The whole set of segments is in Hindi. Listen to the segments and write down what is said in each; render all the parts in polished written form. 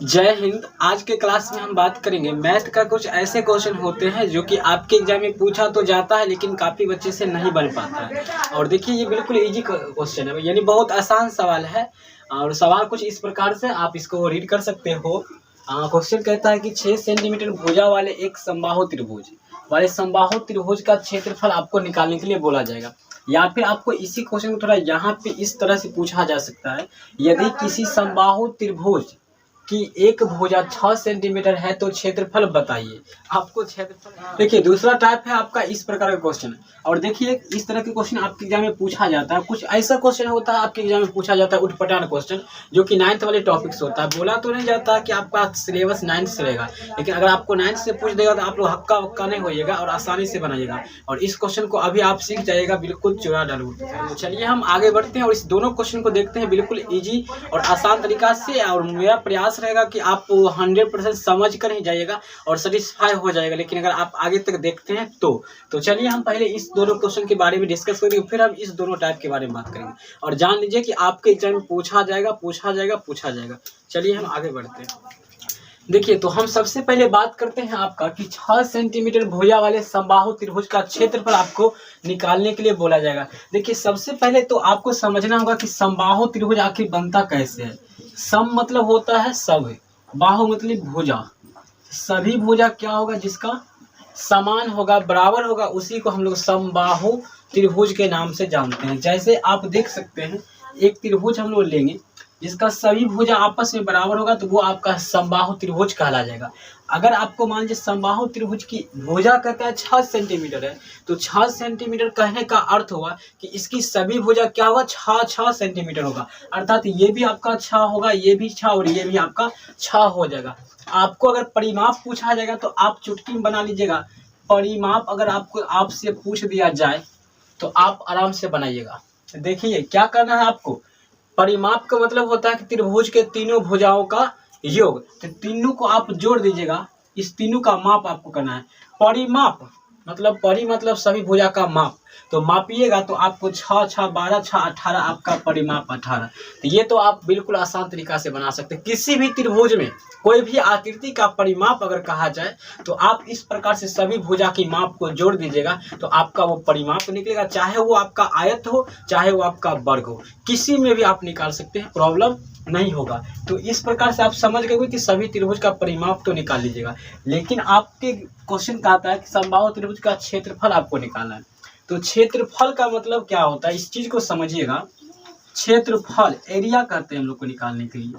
जय हिंद। आज के क्लास में हम बात करेंगे मैथ का। कुछ ऐसे क्वेश्चन होते हैं जो कि आपके एग्जाम में पूछा तो जाता है लेकिन काफ़ी बच्चे से नहीं बन पाता है। और देखिए ये बिल्कुल इजी क्वेश्चन है, यानी बहुत आसान सवाल है। और सवाल कुछ इस प्रकार से आप इसको रीड कर सकते हो। क्वेश्चन कहता है कि 6 सेंटीमीटर भुजा वाले एक समबाहु त्रिभुज का क्षेत्रफल आपको निकालने के लिए बोला जाएगा। या फिर आपको इसी क्वेश्चन को थोड़ा यहाँ पे इस तरह से पूछा जा सकता है, यदि किसी समबाहु त्रिभुज कि एक भुजा 6 सेंटीमीटर है तो क्षेत्रफल बताइए। आपको क्षेत्रफल देखिए दूसरा टाइप है आपका इस प्रकार का क्वेश्चन। और देखिए इस तरह के क्वेश्चन आपके एग्जाम में पूछा जाता है। कुछ ऐसा क्वेश्चन होता है आपके एग्जाम में पूछा जाता है उठपटांग क्वेश्चन, जो कि 9th वाले टॉपिक से होता है। बोला तो नहीं जाता कि आपका सिलेबस 9th से रहेगा, लेकिन अगर आपको 9th से पूछ देगा तो आप लोग हक्का वक्का नहीं होइएगा और आसानी से बनाइएगा। और इस क्वेश्चन को अभी आप सीख जाइएगा बिल्कुल चुरा डालू। तो चलिए हम आगे बढ़ते हैं और इस दोनों क्वेश्चन को देखते हैं बिल्कुल ईजी और आसान तरीका से। और मेरा प्रयास रहेगा कि आप 100% समझ कर ही जाइएगा और सेटिस्फाई हो जाएगा, लेकिन अगर आप आगे तक देखते हैं तो चलिए हम पहले इस दोनों क्वेश्चन के बारे में डिस्कस करेंगे, फिर हम इस दोनों टाइप के बारे में बात करेंगे। और जान लीजिए कि आपके एग्जाम में पूछा जाएगा। चलिए हम आगे बढ़ते हैं। देखिए तो हम सबसे पहले बात करते हैं आपका कि 6 सेंटीमीटर भुजा वाले समबाहु त्रिभुज का क्षेत्रफल आपको निकालने के लिए बोला जाएगा। देखिए सबसे पहले तो आपको समझना होगा कि समबाहु त्रिभुज आखिर बनता कैसे है। सम मतलब होता है सब, बाहु मतलब भुजा। सभी भुजा क्या होगा जिसका समान होगा, बराबर होगा, उसी को हम लोग समबाहु त्रिभुज के नाम से जानते हैं। जैसे आप देख सकते हैं एक त्रिभुज हम लोग लेंगे जिसका सभी भुजा आपस में बराबर होगा तो वो आपका समबाहु त्रिभुज कहला जाएगा। अगर आपको मान लीजिए समबाहु त्रिभुज की भुजा कहता है 6 सेंटीमीटर है, तो 6 सेंटीमीटर कहने का अर्थ हुआ कि इसकी सभी भुजा क्या होगा 6 सेंटीमीटर होगा। अर्थात ये भी आपका 6 होगा, ये भी 6 और ये भी आपका 6 हो जाएगा। आपको अगर परिमाप पूछा जाएगा तो आप चुटकी में बना लीजिएगा। परिमाप अगर आपसे पूछ दिया जाए तो आप आराम से बनाइएगा। देखिए क्या करना है आपको। परिमाप का मतलब होता है कि त्रिभुज के तीनों भुजाओं का योग, तो तीनों को आप जोड़ दीजिएगा। इस तीनों का माप आपको करना है। परिमाप मतलब परि मतलब सभी भुजा का माप, तो मापिएगा तो आपको 6 6 12 6 18 आपका परिमाप 18। तो ये तो आप बिल्कुल आसान तरीका से बना सकते हैं। किसी भी त्रिभुज में कोई भी आकृति का परिमाप अगर कहा जाए तो आप इस प्रकार से सभी भुजा की माप को जोड़ दीजिएगा तो आपका वो परिमाप निकलेगा। चाहे वो आपका आयत हो, चाहे वो आपका वर्ग हो, किसी में भी आप निकाल सकते हैं, प्रॉब्लम नहीं होगा। तो इस प्रकार से आप समझ गए कि सभी त्रिभुज का परिमाप तो निकाल लीजिएगा। लेकिन आपके क्वेश्चन का आता है कि समबाहु त्रिभुज का क्षेत्रफल आपको निकालना है। तो क्षेत्रफल का मतलब क्या होता है इस चीज को समझिएगा। क्षेत्रफल एरिया कहते हैं हम लोग को निकालने के लिए।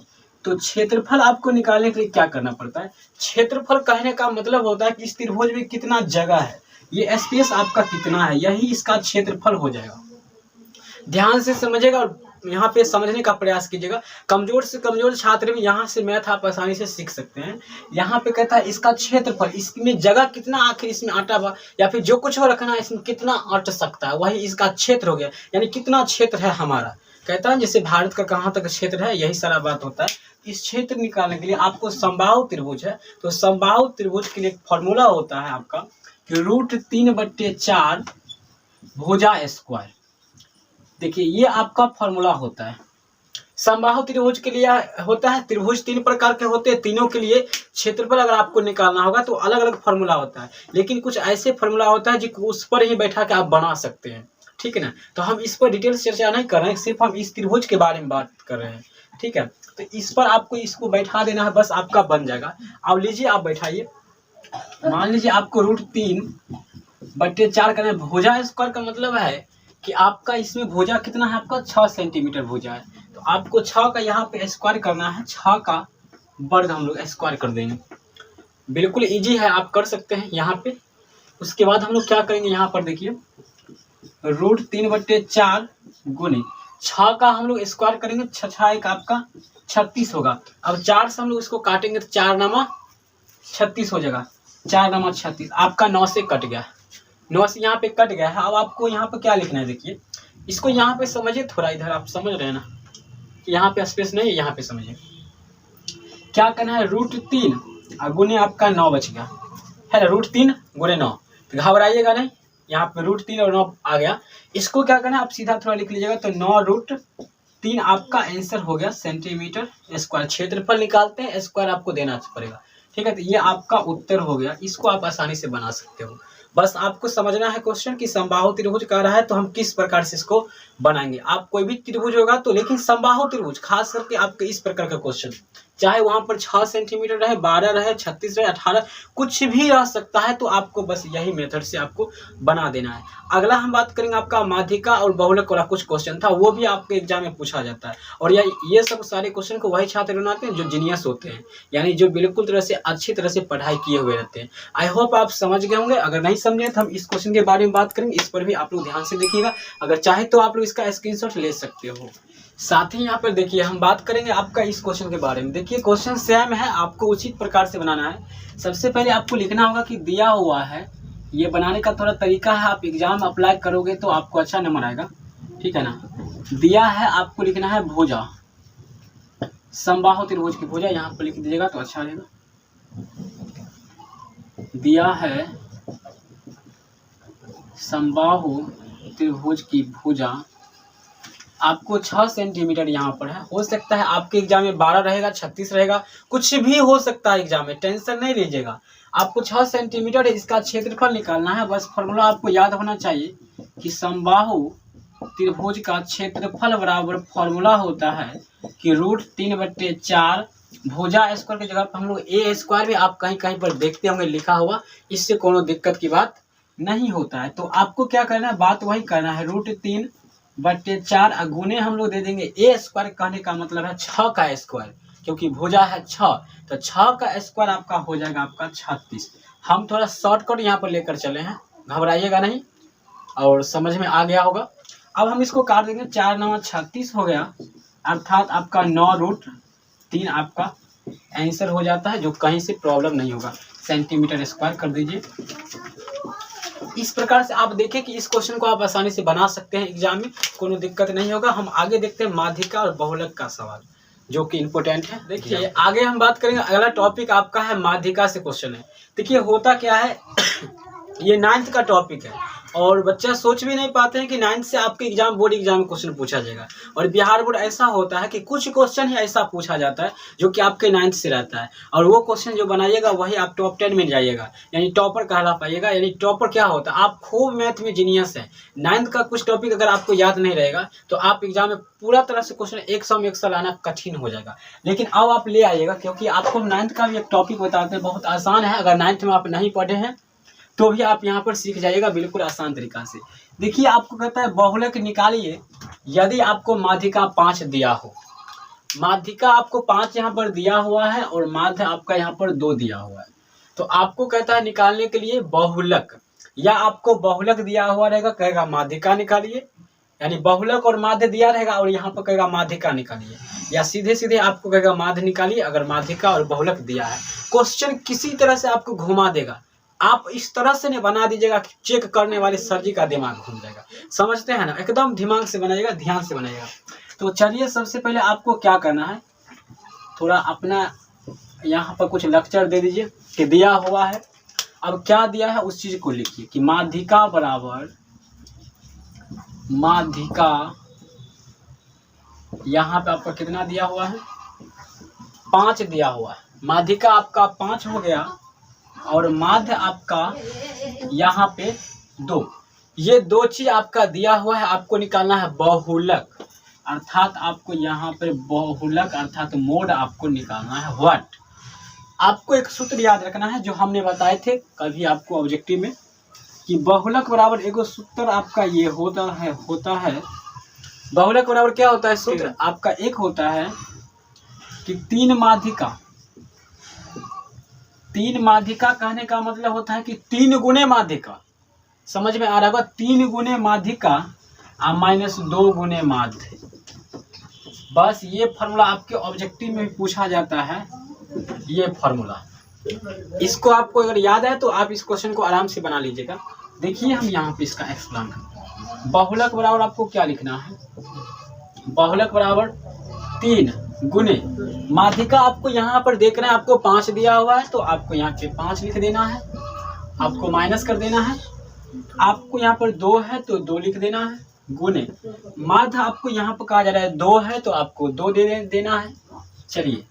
तो क्षेत्रफल आपको निकालने के लिए क्या करना पड़ता है। क्षेत्रफल कहने का मतलब होता है कि इस त्रिभुज में कितना जगह है, ये स्पेस आपका कितना है, यही इसका क्षेत्रफल हो जाएगा। ध्यान से समझिएगा और यहाँ पे समझने का प्रयास कीजिएगा। कमजोर से कमजोर छात्र भी यहाँ से मैथ आप आसानी से सीख सकते हैं। यहाँ पे कहता है इसका क्षेत्रफल, इसमें जगह कितना आखिर इसमें आटा हुआ या फिर जो कुछ हो रखना है इसमें कितना अट सकता है, वही इसका क्षेत्र हो गया। यानी कितना क्षेत्र है हमारा, कहता है जैसे भारत का कहाँ तक क्षेत्र है, यही सारा बात होता है। इस क्षेत्र निकालने के लिए आपको समबाहु त्रिभुज है तो समबाहु त्रिभुज के लिए एक फॉर्मूला होता है आपका कि √3/4 भुजा स्क्वायर। देखिए ये आपका फॉर्मूला होता है। समबाहु त्रिभुज के लिए होता है, त्रिभुज 3 प्रकार के होते हैं, तीनों के लिए क्षेत्रफल अगर आपको निकालना होगा तो अलग अलग फॉर्मूला होता है। लेकिन कुछ ऐसे फॉर्मूला होता है जिसको उस पर ही बैठा के आप बना सकते हैं, ठीक है ना। तो हम इस पर डिटेल चर्चा नहीं कर रहे हैं, सिर्फ हम इस त्रिभुज के बारे में बात कर रहे हैं, ठीक है। तो इस पर आपको इसको बैठा देना है, बस आपका बन जाएगा। अब लीजिए आप बैठाइए। मान लीजिए आपको √3/4 करना है। भुजा स्क्वायर का मतलब है कि आपका इसमें भुजा कितना है, आपका 6 सेंटीमीटर भुजा है। तो आपको 6 का यहाँ पे स्क्वायर करना है, 6 का वर्ग हम लोग स्क्वायर कर देंगे। बिल्कुल इजी है, आप कर सकते हैं यहाँ पे। उसके बाद हम लोग क्या करेंगे, यहाँ पर देखिए √3/4 गुने 6 का हम लोग स्क्वायर करेंगे, 6 एक आपका 36 होगा। अब 4 से हम लोग इसको काटेंगे तो 4 नामा 36 हो जाएगा। 4 नामा 36 आपका 9 से कट गया, 9 से यहाँ पे कट गया है। अब आपको यहाँ पे क्या लिखना है, देखिए इसको यहाँ पे समझिए थोड़ा, इधर आप समझ रहे हैं ना, यहाँ पे स्पेस नहीं है, यहाँ पे समझिए क्या करना है। √3 गुने आपका 9 बच गया है ना, √3 गुने 9। तो घबराइएगा नहीं, यहाँ पे √3 और 9 आ गया। इसको क्या करना है, आप सीधा थोड़ा लिख लीजिएगा। तो 9 3 आपका आंसर हो गया सेंटीमीटर स्क्वायर। क्षेत्रफल निकालते हैं, स्क्वायर आपको देना पड़ेगा। ठीक है, तो ये आपका उत्तर हो गया। इसको आप आसानी से बना सकते हो। बस आपको समझना है क्वेश्चन कि समबाहु त्रिभुज कह रहा है तो हम किस प्रकार से इसको बनाएंगे। आप कोई भी त्रिभुज होगा तो, लेकिन समबाहु त्रिभुज खास करके आपके इस प्रकार का क्वेश्चन, चाहे वहां पर 6 सेंटीमीटर रहे, 12 रहे, 36 रहे, 18 कुछ भी रह सकता है, तो आपको बस यही मेथड से आपको बना देना है। अगला हम बात करेंगे आपका माध्यिका और बहुलक वाला कुछ क्वेश्चन था, वो भी आपके एग्जाम में पूछा जाता है। और ये सब सारे क्वेश्चन को वही छात्र बनाते हैं जो जीनियस होते हैं, यानी जो बिल्कुल तरह से अच्छी तरह से पढ़ाई किए हुए रहते हैं। आई होप आप समझ गए होंगे। अगर नहीं समझे तो हम इस क्वेश्चन के बारे में बात करेंगे, इस पर भी आप लोग ध्यान से देखिएगा। अगर चाहे तो आप लोग इसका स्क्रीनशॉट ले सकते हो। साथ ही यहाँ पर देखिए हम बात करेंगे आपका इस क्वेश्चन के बारे में। देखिए क्वेश्चन सेम है, आपको उचित प्रकार से बनाना है। सबसे पहले आपको लिखना होगा कि दिया हुआ है, ये बनाने का थोड़ा तरीका है, आप एग्जाम अप्लाई करोगे तो आपको अच्छा नंबर आएगा। ठीक है ना। दिया है, आपको लिखना है भुजा, समबाहु त्रिभुज की भुजा, यहाँ पर लिख दीजिएगा तो अच्छा रहेगा। दिया है समबाहु त्रिभुज की भुजा, आपको 6 सेंटीमीटर यहाँ पर है। हो सकता है आपके एग्जाम में 12 रहेगा, 36 रहेगा, कुछ भी हो सकता है एग्जाम में, टेंशन नहीं लीजिएगा। आपको 6 सेंटीमीटर इसका क्षेत्रफल निकालना है। बस फॉर्मूला आपको याद होना चाहिए कि समबाहु त्रिभुज का क्षेत्रफल बराबर फॉर्मूला होता है कि √3/4 भुजा स्क्वायर की जगह पर हम लोग ए स्क्वायर भी आप कहीं कहीं पर देखते होंगे लिखा हुआ, इससे कोनो दिक्कत की बात नहीं होता है। तो आपको क्या करना है, बात वही करना है, √3/4 गुने हम लोग दे देंगे ए स्क्वायर, कहने का मतलब है 6 का स्क्वायर, क्योंकि भुजा है 6, तो 6 का स्क्वायर आपका हो जाएगा आपका 36। हम थोड़ा शॉर्टकट यहाँ पर लेकर चले हैं, घबराइएगा नहीं, और समझ में आ गया होगा। अब हम इसको काट देंगे, 4 9 36 हो गया, अर्थात आपका 9√3 आपका आंसर हो जाता है, जो कहीं से प्रॉब्लम नहीं होगा। सेंटीमीटर स्क्वायर कर दीजिए। इस प्रकार से आप देखें कि इस क्वेश्चन को आप आसानी से बना सकते हैं एग्जाम में, कोनो दिक्कत नहीं होगा। हम आगे देखते हैं माध्यिका और बहुलक का सवाल, जो कि इम्पोर्टेंट है। देखिए आगे हम बात करेंगे, अगला टॉपिक आपका है माध्यिका से क्वेश्चन है। देखिए होता क्या है ये 9th का टॉपिक है, और बच्चा सोच भी नहीं पाते हैं कि 9th से आपके एग्जाम, बोर्ड एग्जाम में क्वेश्चन पूछा जाएगा। और बिहार बोर्ड ऐसा होता है कि कुछ क्वेश्चन ही ऐसा पूछा जाता है जो कि आपके 9th से रहता है, और वो क्वेश्चन जो बनाइएगा वही आप टॉप 10 में जाइएगा, यानी टॉपर कहला पाइएगा। यानी टॉपर क्या होता है, आप खूब मैथ में जीनियस है। 9th का कुछ टॉपिक अगर आपको याद नहीं रहेगा तो आप एग्जाम में पूरा तरह से क्वेश्चन 100 में 100 लाना कठिन हो जाएगा। लेकिन अब आप ले आइएगा, क्योंकि आपको 9th का भी एक टॉपिक बताते हैं, बहुत आसान है। अगर 9th में आप नहीं पढ़े हैं तो भी आप यहाँ पर सीख जाइएगा बिल्कुल आसान तरीका से। देखिए आपको कहता है बहुलक निकालिए यदि आपको माध्यिका 5 दिया हो। माध्यिका आपको 5 यहाँ पर दिया हुआ है और माध्य आपका यहाँ पर 2 दिया हुआ है। तो आपको कहता है निकालने के लिए बहुलक, या आपको बहुलक दिया हुआ रहेगा, कहेगा माध्यिका निकालिए, यानी बहुलक और माध्य दिया रहेगा और यहाँ पर कहेगा माध्यिका निकालिए, या सीधे सीधे आपको कहेगा माध्य निकालिए अगर माध्यिका और बहुलक दिया है। क्वेश्चन किसी तरह से आपको घुमा देगा, आप इस तरह से नहीं बना दीजिएगा कि चेक करने वाले सर जी का दिमाग घूम जाएगा। समझते हैं ना, एकदम दिमाग से बनाइएगा, ध्यान से बनाइएगा। तो चलिए सबसे पहले आपको क्या करना है, थोड़ा अपना यहाँ पर कुछ लेक्चर दे दीजिए कि दिया हुआ है। अब क्या दिया है उस चीज को लिखिए कि माध्यिका बराबर, माध्यिका यहाँ पे आपका कितना दिया हुआ है, 5 दिया हुआ है। माध्यिका आपका 5 हो गया और माध्य आपका यहाँ पे 2। ये 2 चीज आपका दिया हुआ है। आपको निकालना है बहुलक, अर्थात आपको यहाँ पर बहुलक अर्थात मोड आपको निकालना है। व्हाट, आपको एक सूत्र याद रखना है जो हमने बताए थे कभी आपको ऑब्जेक्टिव में, कि बहुलक बराबर एगो सूत्र आपका ये होता है बहुलक बराबर क्या होता है सूत्र आपका, एक होता है कि 3 माध्यिका। 3 माध्यिका कहने का मतलब होता है कि 3 गुने माध्यिका, समझ में आ रहा होगा, 3 गुने माध्यिका -2 गुने माध्य। बस ये फार्मूला आपके ऑब्जेक्टिव में पूछा जाता है, ये फार्मूला। इसको आपको अगर याद है तो आप इस क्वेश्चन को आराम से बना लीजिएगा। देखिए हम यहाँ पे इसका एक्सप्लेन करें। बहुलक बराबर आपको क्या लिखना है, बहुलक बराबर 3 गुने माध्यिका। आपको यहाँ पर देखना है, आपको 5 दिया हुआ है तो आपको यहाँ पे 5 लिख देना है, आपको माइनस कर देना है। आपको यहाँ पर 2 है तो 2 लिख देना है, गुने माध्य आपको यहाँ पर कहा जा रहा है 2 है तो आपको 2 देना है। चलिए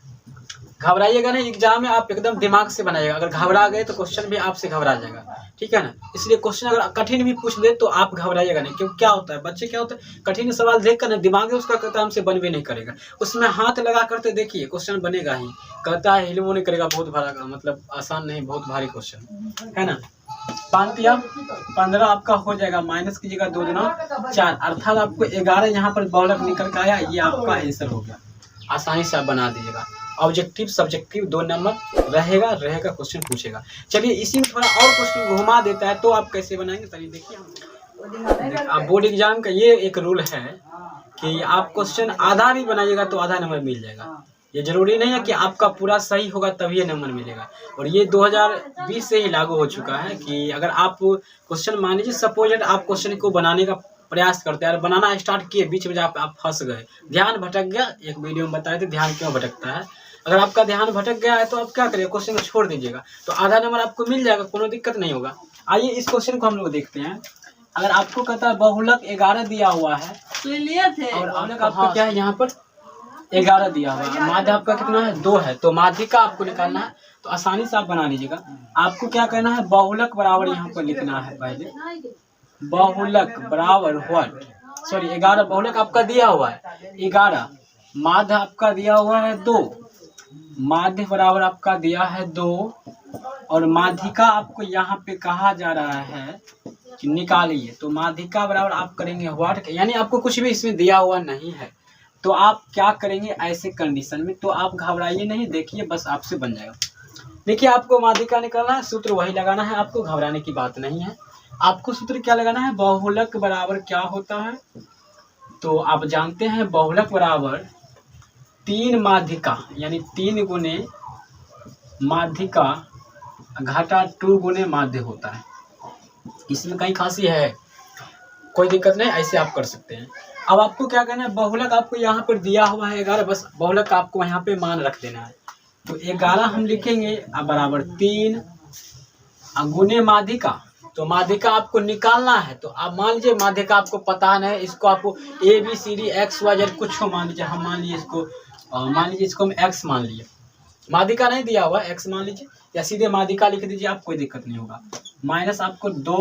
घबराइएगा नहीं, एग्जाम में आप एकदम दिमाग से बनाइएगा। अगर घबरा गए तो क्वेश्चन भी आपसे घबरा जाएगा, ठीक है ना। इसलिए क्वेश्चन अगर कठिन भी पूछ दे तो आप घबराइएगा नहीं, क्योंकि क्या होता है बच्चे क्या होता है कठिन सवाल देख कर ना दिमाग उसका कहता है हमसे बन भी नहीं करेगा, उसमें हाथ लगा करते देखिए क्वेश्चन बनेगा ही, कहता है हिलवो नहीं करेगा, बहुत भारी का मतलब आसान नहीं, बहुत भारी क्वेश्चन है ना। 15 आपका हो जाएगा, माइनस कीजिएगा 2 गुना 4 अर्थात आपको 11 यहाँ पर बहुलक निकल के आया, ये आपका आंसर हो गया। आसानी से आप बना दीजिएगा। ऑब्जेक्टिव सब्जेक्टिव 2 नंबर रहेगा क्वेश्चन पूछेगा। चलिए इसी में थोड़ा और क्वेश्चन घुमा देता है तो आप कैसे बनाएंगे चलिए देखिए। आप बोर्ड एग्जाम का ये एक रूल है कि आप क्वेश्चन आधा भी बनाइएगा तो आधा नंबर मिल जाएगा। ये जरूरी नहीं है कि आपका पूरा सही होगा तभी ये नंबर मिलेगा, और ये 2020 से ही लागू हो चुका है कि अगर आप क्वेश्चन मान लीजिए सपोज आप क्वेश्चन को बनाने का प्रयास करते हैं और बनाना स्टार्ट किए, बीच में आप फंस गए, ध्यान भटक गया, एक वीडियो में बताए थे ध्यान क्यों भटकता है। अगर आपका ध्यान भटक गया है तो आप क्या करिए क्वेश्चन को छोड़ दीजिएगा, तो आधा नंबर आपको मिल जाएगा, कोनो दिक्कत नहीं होगा। आइए इस क्वेश्चन को हम लोग देखते हैं। अगर आपको कहता है बहुलक 11 दिया हुआ है और बहुलक आपका क्या है यहाँ पर 11 दिया हुआ है, माध्य आपका कितना है 2 है, तो माध्य का आपको निकालना है, तो आसानी से आप बना लीजिएगा। आपको क्या करना है बहुलक बराबर यहाँ पर लिखना है, पहले बहुलक बराबर व्हाट, सॉरी 11 बहुलक आपका दिया हुआ है 11, माध्य आपका दिया हुआ है 2, माध्य बराबर आपका दिया है 2 और माध्यिका आपको यहाँ पे कहा जा रहा है कि निकालिए, तो माध्यिका बराबर आप करेंगे व्हाट, यानी आपको कुछ भी इसमें दिया हुआ नहीं है, तो आप क्या करेंगे ऐसे कंडीशन में, तो आप घबराइए नहीं, देखिए बस आपसे बन जाएगा। देखिए आपको माध्यिका निकालना है, सूत्र वही लगाना है, आपको घबराने की बात नहीं है। आपको सूत्र क्या लगाना है, बहुलक बराबर क्या होता है, तो आप जानते हैं बहुलक बराबर 3 माध्यिका, यानी 3 गुने माध्यिका घाटा 2 गुने माध्य होता है। इसमें कहीं खासी है, कोई दिक्कत नहीं, ऐसे आप कर सकते हैं। अब आपको क्या करना है, बहुलक आपको यहाँ पर दिया हुआ है 11, बस बहुलक आपको यहाँ पे मान रख देना है, तो 11 हम लिखेंगे अब बराबर 3 गुने माध्यिका, तो माध्यिका आपको निकालना है, तो आप मान लीजिए माध्यिका आपको पता नहीं, इसको आपको ABCD XYZ कुछ मान लीजिए, हम मान लीजिए इसको हम X मान लीजिए, माध्यिका नहीं दिया हुआ X मान लीजिए, या सीधे माध्यिका लिख दीजिए, आप कोई दिक्कत नहीं होगा। माइनस आपको 2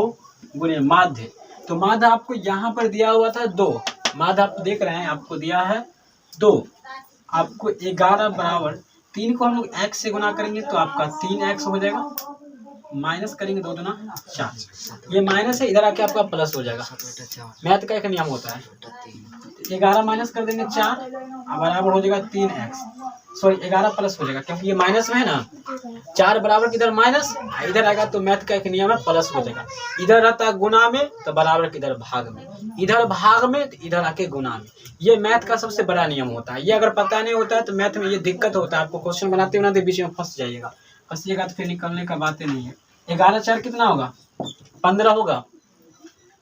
गुने माध्य, तो माध्य आपको यहाँ पर दिया हुआ था 2, माध्य आप देख रहे हैं आपको दिया है 2, आपको 11 बराबर 3 को हम लोग x से गुना करेंगे तो आपका 3x हो जाएगा, माइनस करेंगे 2 दूना 4, ये माइनस है, इधर आके आपका प्लस हो जाएगा, मैथ का एक नियम होता है। 11 माइनस कर देंगे 4 बराबर हो जाएगा 3x, सॉरी 11 प्लस हो जाएगा क्योंकि ये माइनस में है ना, 4 बराबर किधर माइनस, इधर आएगा तो मैथ का एक नियम है प्लस हो जाएगा, इधर रहता है गुना में तो बराबर किधर भाग में, इधर भाग में तो इधर आके गुना में, ये मैथ का सबसे बड़ा नियम होता है। ये अगर पता नहीं होता है तो मैथ में ये दिक्कत होता है, आपको क्वेश्चन बनाते बीच में फंसिएगा तो फिर निकलने का बातें नहीं है। 11 4 कितना होगा 15 होगा,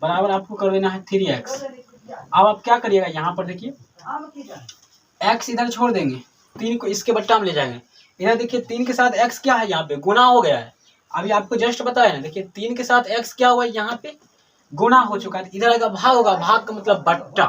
बराबर आपको कर देना है 3x। अब आप क्या करिएगा, यहाँ पर देखिए x इधर छोड़ देंगे, 3 को इसके बट्टा में ले जाएंगे, इधर देखिए 3 के साथ x क्या है यहाँ पे गुना हो गया है, अभी आपको जस्ट बताया ना, देखिए 3 के साथ x क्या हुआ है यहाँ पे गुना हो चुका है, इधर आएगा भाग होगा, भाग का मतलब बट्टा,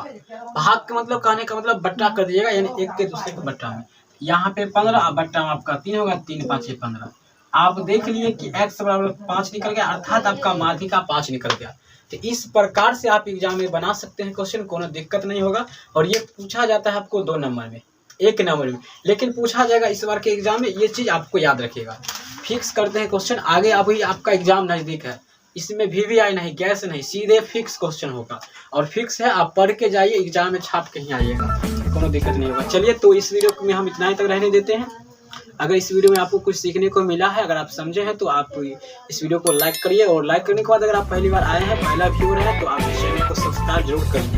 भाग का मतलब कहने का मतलब बट्टा कर दीजिएगा, यानी एक के दूसरे के बट्टा में, यहाँ पे 15 बट्टा में आपका 3 होगा, 3 5 15, आप देख लिए कि x बराबर 5 निकल गया, अर्थात आपका माध्यिका 5 निकल गया। तो इस प्रकार से आप एग्जाम में बना सकते हैं क्वेश्चन, कोनो दिक्कत नहीं होगा, और ये पूछा जाता है आपको 2 नंबर में, 1 नंबर में, लेकिन पूछा जाएगा इस बार के एग्जाम में, ये चीज़ आपको याद रखिएगा। फिक्स करते हैं क्वेश्चन, आगे अभी आपका एग्जाम नज़दीक है, इसमें VVI नहीं, गैस नहीं, सीधे फिक्स क्वेश्चन होगा, और फिक्स है, आप पढ़ के जाइए, एग्जाम में छाप के ही आइएगा, कोनो दिक्कत नहीं होगा। चलिए तो इस वीडियो में हम इतना ही तक रहने देते हैं। अगर इस वीडियो में आपको कुछ सीखने को मिला है, अगर आप समझे हैं तो आप इस वीडियो को लाइक करिए, और लाइक करने के बाद अगर आप पहली बार आए हैं, पहला व्यूअर है, तो आप इस चैनल को सब्सक्राइब जरूर करिए।